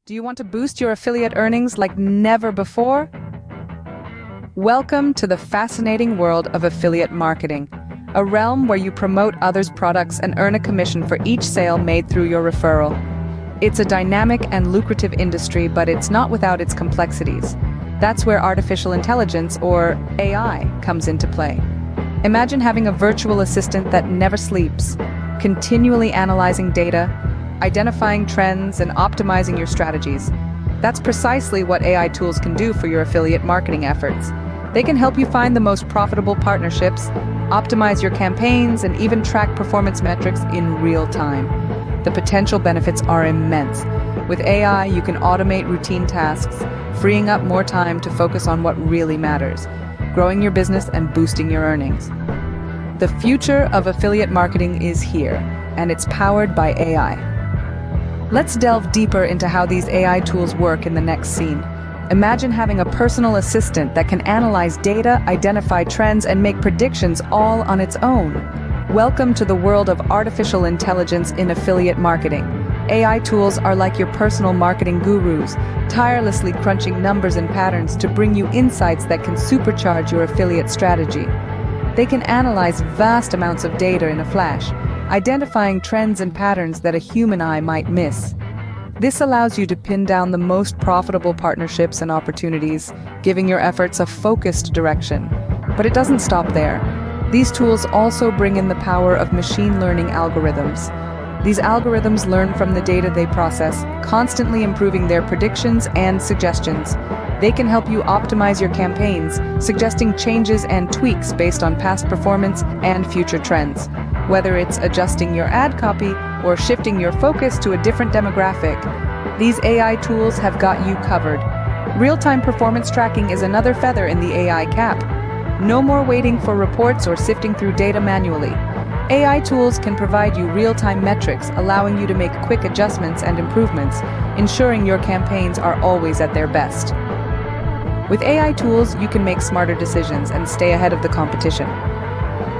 Do you want to boost your affiliate earnings like never before? Welcome to the fascinating world of affiliate marketing, a realm where you promote others' products and earn a commission for each sale made through your referral. It's a dynamic and lucrative industry, but it's not without its complexities. That's where artificial intelligence, or AI, comes into play. Imagine having a virtual assistant that never sleeps, continually analyzing data, identifying trends, and optimizing your strategies. That's precisely what AI tools can do for your affiliate marketing efforts. They can help you find the most profitable partnerships, optimize your campaigns, and even track performance metrics in real time. The potential benefits are immense. With AI, you can automate routine tasks, freeing up more time to focus on what really matters, growing your business and boosting your earnings. The future of affiliate marketing is here, and it's powered by AI. Let's delve deeper into how these AI tools work in the next scene. Imagine having a personal assistant that can analyze data, identify trends, and make predictions all on its own. Welcome to the world of artificial intelligence in affiliate marketing. AI tools are like your personal marketing gurus, tirelessly crunching numbers and patterns to bring you insights that can supercharge your affiliate strategy. They can analyze vast amounts of data in a flash, identifying trends and patterns that a human eye might miss. This allows you to pin down the most profitable partnerships and opportunities, giving your efforts a focused direction. But it doesn't stop there. These tools also bring in the power of machine learning algorithms. These algorithms learn from the data they process, constantly improving their predictions and suggestions. They can help you optimize your campaigns, suggesting changes and tweaks based on past performance and future trends. Whether it's adjusting your ad copy or shifting your focus to a different demographic, these AI tools have got you covered. Real-time performance tracking is another feather in the AI cap. No more waiting for reports or sifting through data manually. AI tools can provide you real-time metrics, allowing you to make quick adjustments and improvements, ensuring your campaigns are always at their best. With AI tools, you can make smarter decisions and stay ahead of the competition.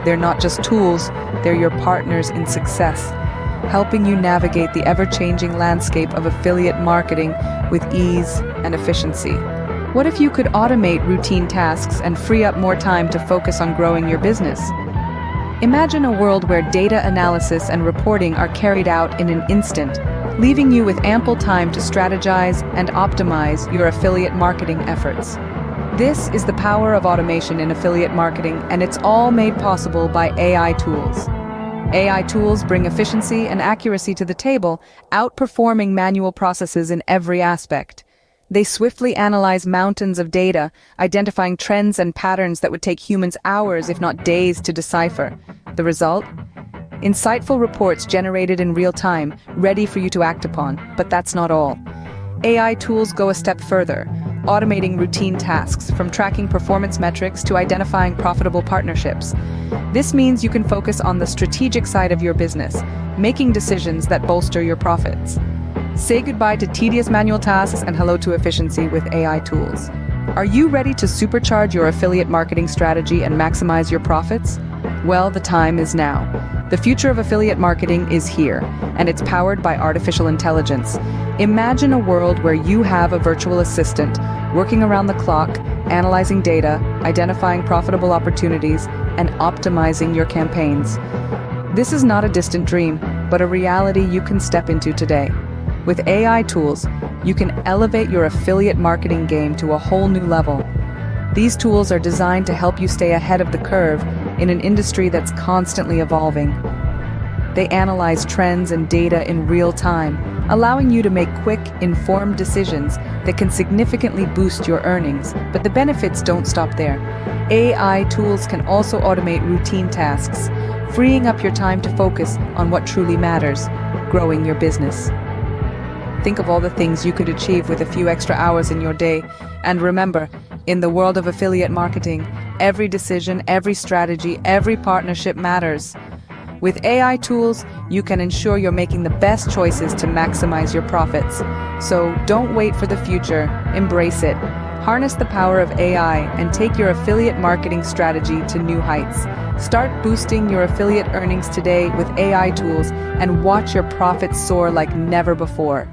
They're not just tools, they're your partners in success, helping you navigate the ever-changing landscape of affiliate marketing with ease and efficiency. What if you could automate routine tasks and free up more time to focus on growing your business? Imagine a world where data analysis and reporting are carried out in an instant, leaving you with ample time to strategize and optimize your affiliate marketing efforts. This is the power of automation in affiliate marketing, and it's all made possible by AI tools. AI tools bring efficiency and accuracy to the table, outperforming manual processes in every aspect. They swiftly analyze mountains of data, identifying trends and patterns that would take humans hours, if not days, to decipher. The result? Insightful reports generated in real time, ready for you to act upon. But that's not all. AI tools go a step further, automating routine tasks, from tracking performance metrics to identifying profitable partnerships. This means you can focus on the strategic side of your business, making decisions that bolster your profits. Say goodbye to tedious manual tasks and hello to efficiency with AI tools. Are you ready to supercharge your affiliate marketing strategy and maximize your profits? Well, the time is now. The future of affiliate marketing is here, and it's powered by artificial intelligence. Imagine a world where you have a virtual assistant working around the clock, analyzing data, identifying profitable opportunities, and optimizing your campaigns. This is not a distant dream, but a reality you can step into today. With AI tools, you can elevate your affiliate marketing game to a whole new level. These tools are designed to help you stay ahead of the curve in an industry that's constantly evolving. They analyze trends and data in real time, allowing you to make quick, informed decisions that can significantly boost your earnings. But the benefits don't stop there. AI tools can also automate routine tasks, freeing up your time to focus on what truly matters, growing your business. Think of all the things you could achieve with a few extra hours in your day. And remember, in the world of affiliate marketing, every decision, every strategy, every partnership matters. With AI tools, you can ensure you're making the best choices to maximize your profits. So don't wait for the future, embrace it. Harness the power of AI and take your affiliate marketing strategy to new heights. Start boosting your affiliate earnings today with AI tools and watch your profits soar like never before.